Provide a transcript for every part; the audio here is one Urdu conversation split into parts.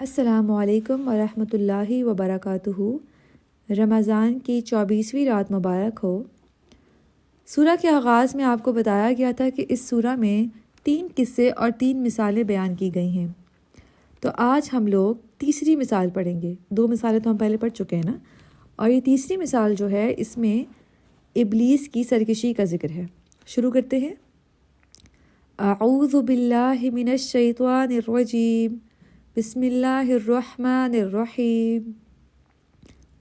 السلام علیکم ورحمۃ اللہ وبرکاتہ۔ رمضان کی 24ویں رات مبارک ہو۔ سورہ کے آغاز میں آپ کو بتایا گیا تھا کہ اس سورہ میں 3 قصے اور 3 مثالیں بیان کی گئی ہیں۔ تو آج ہم لوگ تیسری مثال پڑھیں گے۔ 2 مثالیں تو ہم پہلے پڑھ چکے ہیں نا، اور یہ تیسری مثال جو ہے اس میں ابلیس کی سرکشی کا ذکر ہے۔ شروع کرتے ہیں۔ اعوذ باللہ من الشیطان الرجیم، بسم اللہ الرحمن الرحیم۔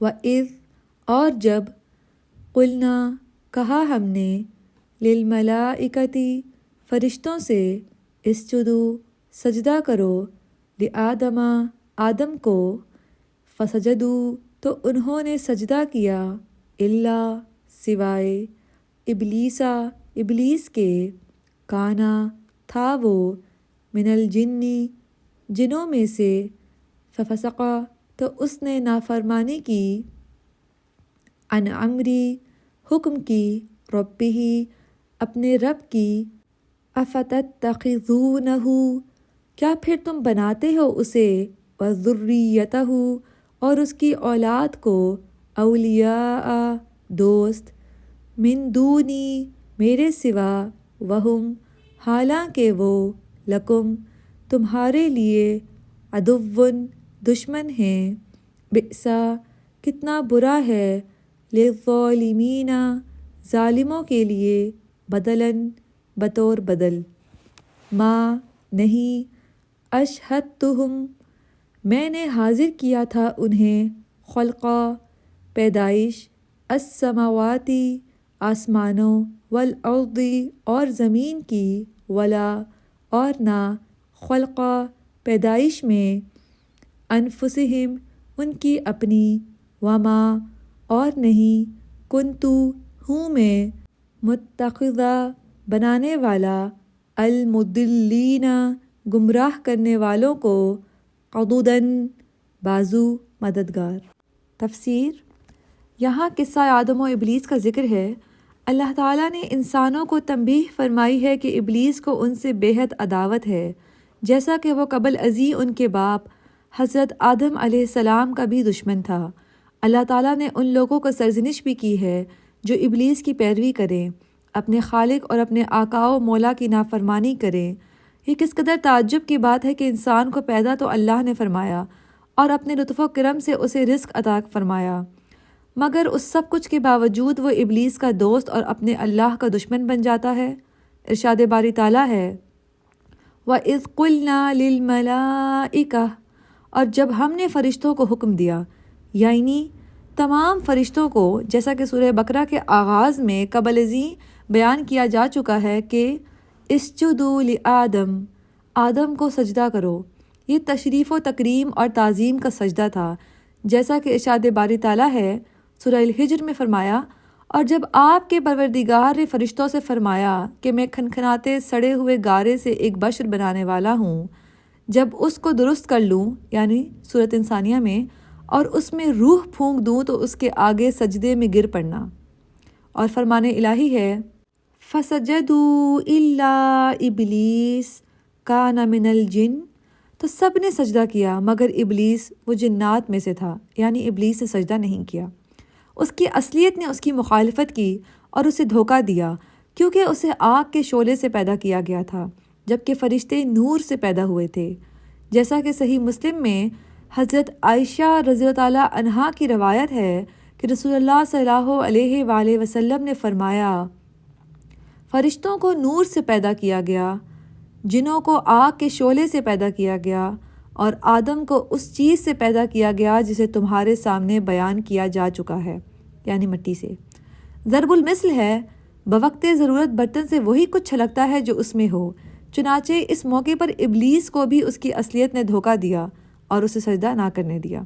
وَإِذْ اور جب، قلنا کہا ہم نے، للملائکتی فرشتوں سے، اسجدو سجدہ کرو، لآدم آدم کو، فسجدو تو انہوں نے سجدہ کیا، الا سوائے، ابلیسا ابلیس کے، کانا تھا وہ، من الجنی جنوں میں سے، ففسقا تو اس نے نافرمانی کی، عن امری حکم کی، ربہ اپنے رب کی، افتتخذونہ کیا پھر تم بناتے ہو اسے، وذریتہ اور اس کی اولاد کو، اولیاء دوست، من دونی میرے سوا، وہم حالانکہ وہ، لکم تمہارے لیے، عدوٌ دشمن ہیں، بئسا کتنا برا ہے، للظالمین ظالموں کے لیے، بدلاً بطور بدل، ما نہیں، اشہدتہم میں نے حاضر کیا تھا انہیں، خلقا پیدائش، السماواتی آسمانوں، والارض اور زمین کی، ولا اور نہ، خلقا پیدائش میں، انفسہم ان کی اپنی، وما اور نہیں، کنتو ہوں میں، متخذا بنانے والا، المضلین گمراہ کرنے والوں کو، عضداً بازو مددگار۔ تفسیر۔ یہاں قصہ آدم و ابلیس کا ذکر ہے۔ اللہ تعالیٰ نے انسانوں کو تنبیہ فرمائی ہے کہ ابلیس کو ان سے بے حد عداوت ہے، جیسا کہ وہ قبل ازیں ان کے باپ حضرت آدم علیہ السلام کا بھی دشمن تھا۔ اللہ تعالیٰ نے ان لوگوں کو سرزنش بھی کی ہے جو ابلیس کی پیروی کریں، اپنے خالق اور اپنے آقا و مولا کی نافرمانی کریں۔ یہ کس قدر تعجب کی بات ہے کہ انسان کو پیدا تو اللہ نے فرمایا اور اپنے لطف و کرم سے اسے رزق عطا فرمایا، مگر اس سب کچھ کے باوجود وہ ابلیس کا دوست اور اپنے اللہ کا دشمن بن جاتا ہے۔ ارشاد باری تعالیٰ ہے، وَإِذْ قُلْنَا لِلْمَلَائِكَةِ اور جب ہم نے فرشتوں کو حکم دیا، یعنی تمام فرشتوں کو، جیسا کہ سورہ بقرہ کے آغاز میں قبل ازیں بیان کیا جا چکا ہے کہ اسجدوا لآدم آدم کو سجدہ کرو۔ یہ تشریف و تکریم اور تعظیم کا سجدہ تھا، جیسا کہ ارشاد باری تعالیٰ ہے سورہ الحجر میں فرمایا، اور جب آپ کے پروردگار نے فرشتوں سے فرمایا کہ میں کھنکھناتے سڑے ہوئے گارے سے ایک بشر بنانے والا ہوں، جب اس کو درست کر لوں، یعنی سورۃ انسانیہ میں، اور اس میں روح پھونک دوں تو اس کے آگے سجدے میں گر پڑنا۔ اور فرمان الہی ہے، فسجدوا الا ابلیس کان من الجن تو سب نے سجدہ کیا مگر ابلیس وہ جنات میں سے تھا، یعنی ابلیس نے سجدہ نہیں کیا۔ اس کی اصلیت نے اس کی مخالفت کی اور اسے دھوکہ دیا، کیونکہ اسے آگ کے شعلے سے پیدا کیا گیا تھا، جبکہ فرشتے نور سے پیدا ہوئے تھے، جیسا کہ صحیح مسلم میں حضرت عائشہ رضی اللہ تعالیٰ عنہا کی روایت ہے کہ رسول اللہ صلی اللہ علیہ وآلہ وسلم نے فرمایا، فرشتوں کو نور سے پیدا کیا گیا، جنوں کو آگ کے شعلے سے پیدا کیا گیا، اور آدم کو اس چیز سے پیدا کیا گیا جسے تمہارے سامنے بیان کیا جا چکا ہے، یعنی مٹی سے۔ ضرب المثل ہے، بوقت ضرورت برتن سے وہی کچھ چھلکتا ہے جو اس میں ہو، چنانچہ اس موقع پر ابلیس کو بھی اس کی اصلیت نے دھوکہ دیا اور اسے سجدہ نہ کرنے دیا۔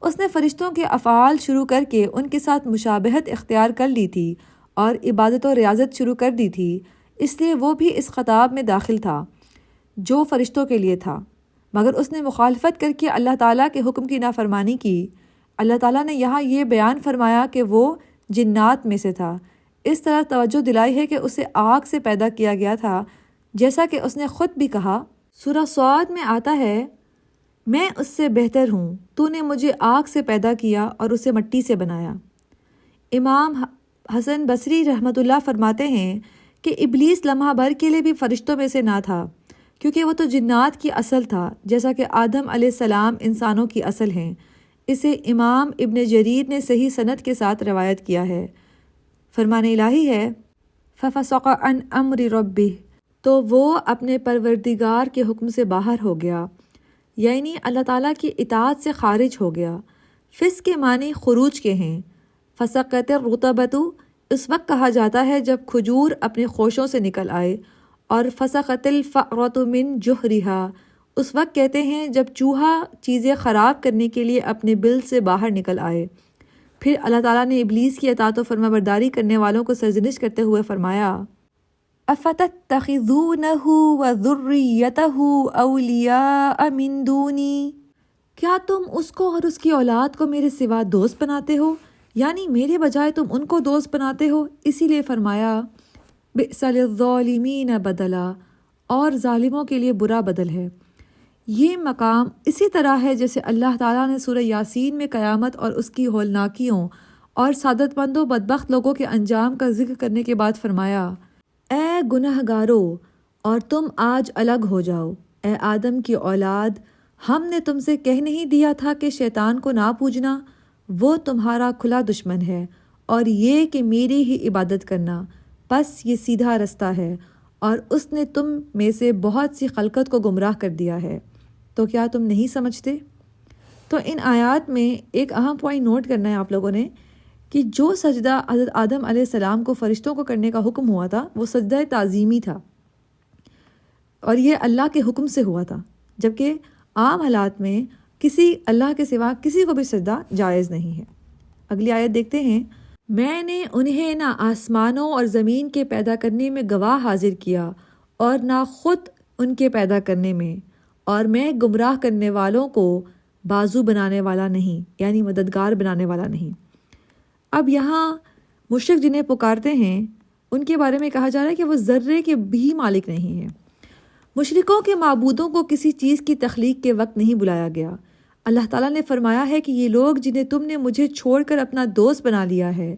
اس نے فرشتوں کے افعال شروع کر کے ان کے ساتھ مشابہت اختیار کر لی تھی اور عبادت و ریاضت شروع کر دی تھی، اس لیے وہ بھی اس خطاب میں داخل تھا جو فرشتوں کے لیے تھا، مگر اس نے مخالفت کر کے اللہ تعالیٰ کے حکم کی نافرمانی کی۔ اللہ تعالیٰ نے یہاں یہ بیان فرمایا کہ وہ جنات میں سے تھا، اس طرح توجہ دلائی ہے کہ اسے آگ سے پیدا کیا گیا تھا، جیسا کہ اس نے خود بھی کہا۔ سورہ صاد میں آتا ہے، میں اس سے بہتر ہوں، تو نے مجھے آگ سے پیدا کیا اور اسے مٹی سے بنایا۔ امام حسن بصری رحمۃ اللہ فرماتے ہیں کہ ابلیس لمحہ بھر کے لیے بھی فرشتوں میں سے نہ تھا، کیونکہ وہ تو جنات کی اصل تھا، جیسا کہ آدم علیہ السلام انسانوں کی اصل ہیں۔ اسے امام ابن جریر نے صحیح سند کے ساتھ روایت کیا ہے۔ فرمان الہی ہے فَفَسَقَ عَنْ أَمْرِ رَبِّهِ، تو وہ اپنے پروردگار کے حکم سے باہر ہو گیا، یعنی اللہ تعالیٰ کی اطاعت سے خارج ہو گیا۔ فسق کے معنی خروج کے ہیں۔ فسقت الرطبۃ اس وقت کہا جاتا ہے جب کھجور اپنے خوشوں سے نکل آئے، اور فسقت الفأرۃ من جحرها اس وقت کہتے ہیں جب چوہا چیزیں خراب کرنے کے لیے اپنے بل سے باہر نکل آئے۔ پھر اللہ تعالیٰ نے ابلیس کی اطاعت و فرمانبرداری کرنے والوں کو سرزنش کرتے ہوئے فرمایا افتتخذونہ وذریتہ اولیاء من دونی، کیا تم اس کو اور اس کی اولاد کو میرے سوا دوست بناتے ہو، یعنی میرے بجائے تم ان کو دوست بناتے ہو۔ اسی لیے فرمایا بئس للظالمین بدلا، اور ظالموں کے لیے برا بدل ہے۔ یہ مقام اسی طرح ہے جیسے اللہ تعالیٰ نے سورہ یاسین میں قیامت اور اس کی ہولناکیوں اور سعادت مند و بدبخت لوگوں کے انجام کا ذکر کرنے کے بعد فرمایا اے گنہگارو، اور تم آج الگ ہو جاؤ، اے آدم کی اولاد، ہم نے تم سے کہہ نہیں دیا تھا کہ شیطان کو نہ پوجنا، وہ تمہارا کھلا دشمن ہے، اور یہ کہ میری ہی عبادت کرنا، بس یہ سیدھا رستہ ہے، اور اس نے تم میں سے بہت سی خلقت کو گمراہ کر دیا ہے، تو کیا تم نہیں سمجھتے؟ تو ان آیات میں ایک اہم پوائنٹ نوٹ کرنا ہے آپ لوگوں نے کہ جو سجدہ حضرت آدم علیہ السلام کو فرشتوں کو کرنے کا حکم ہوا تھا وہ سجدہ تعظیمی تھا، اور یہ اللہ کے حکم سے ہوا تھا، جبکہ عام حالات میں کسی اللہ کے سوا کسی کو بھی سجدہ جائز نہیں ہے۔ اگلی آیت دیکھتے ہیں میں نے انہیں نہ آسمانوں اور زمین کے پیدا کرنے میں گواہ حاضر کیا اور نہ خود ان کے پیدا کرنے میں، اور میں گمراہ کرنے والوں کو بازو بنانے والا نہیں، یعنی مددگار بنانے والا نہیں۔ اب یہاں مشرک جنہیں پکارتے ہیں ان کے بارے میں کہا جا رہا ہے کہ وہ ذرے کے بھی مالک نہیں ہیں۔ مشرکوں کے معبودوں کو کسی چیز کی تخلیق کے وقت نہیں بلایا گیا۔ اللہ تعالیٰ نے فرمایا ہے کہ یہ لوگ جنہیں تم نے مجھے چھوڑ کر اپنا دوست بنا لیا ہے،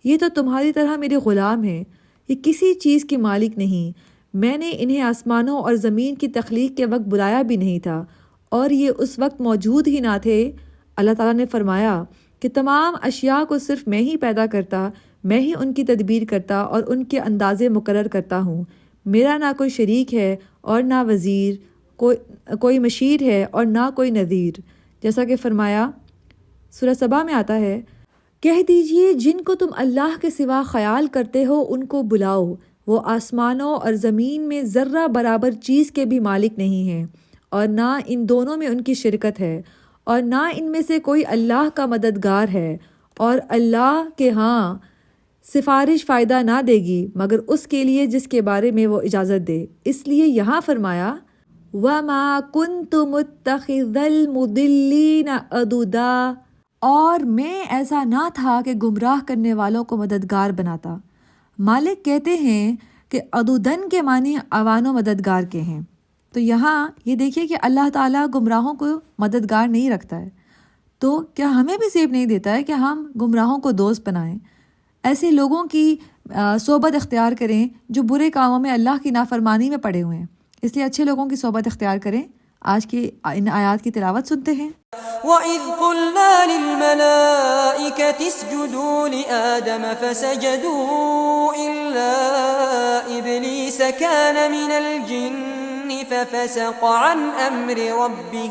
یہ تو تمہاری طرح میرے غلام ہیں، یہ کسی چیز کے مالک نہیں، میں نے انہیں آسمانوں اور زمین کی تخلیق کے وقت بلایا بھی نہیں تھا، اور یہ اس وقت موجود ہی نہ تھے۔ اللہ تعالیٰ نے فرمایا کہ تمام اشیاء کو صرف میں ہی پیدا کرتا، میں ہی ان کی تدبیر کرتا اور ان کے اندازے مقرر کرتا ہوں، میرا نہ کوئی شریک ہے اور نہ وزیر، کوئی مشیر ہے اور نہ کوئی نذیر، جیسا کہ فرمایا سورہ سبا میں آتا ہے کہہ دیجئے جن کو تم اللہ کے سوا خیال کرتے ہو ان کو بلاؤ، وہ آسمانوں اور زمین میں ذرہ برابر چیز کے بھی مالک نہیں ہیں، اور نہ ان دونوں میں ان کی شرکت ہے، اور نہ ان میں سے کوئی اللہ کا مددگار ہے، اور اللہ کے ہاں سفارش فائدہ نہ دے گی مگر اس کے لیے جس کے بارے میں وہ اجازت دے۔ اس لیے یہاں فرمایا وَمَا كُنْتُ مُتَّخِذَ الْمُضِلِّينَ عَضُدًا، اور میں ایسا نہ تھا کہ گمراہ کرنے والوں کو مددگار بناتا۔ مالک کہتے ہیں کہ عضداً کے معنی عوان و مددگار کے ہیں، تو یہاں یہ دیکھیے کہ اللہ تعالیٰ گمراہوں کو مددگار نہیں رکھتا ہے، تو کیا ہمیں بھی سیب نہیں دیتا ہے کہ ہم گمراہوں کو دوست بنائیں، ایسے لوگوں کی صحبت اختیار کریں جو برے کاموں میں اللہ کی نافرمانی میں پڑے ہوئے ہیں؟ اس لیے اچھے لوگوں کی صحبت اختیار کریں۔ آج کی ان آیات کی تلاوت سنتے ہیں۔ وَإِذْ قُلْنَا لِلْمَلَائِكَةِ اسْجُدُوا لِآدَمَ فَسَجَدُوا إِلَّا إِبْلِيسَ كَانَ مِنَ الْجِنِّ فَفَسَقَ عَنْ أَمْرِ رَبِّهِ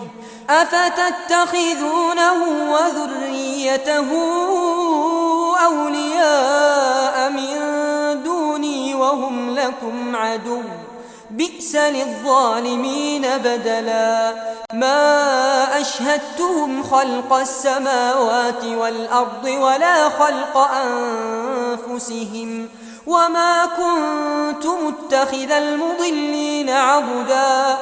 أَفَتَتَّخِذُونَهُ وَذُرِّيَّتَهُ أَوْلِيَاءَ مِن دُونِي وَهُمْ لَكُمْ عَدُوٌّ بئس للظالمين بدلا ما أشهدتهم خلق السماوات والأرض ولا خلق أنفسهم وما كنت متخذ المضلين عضدا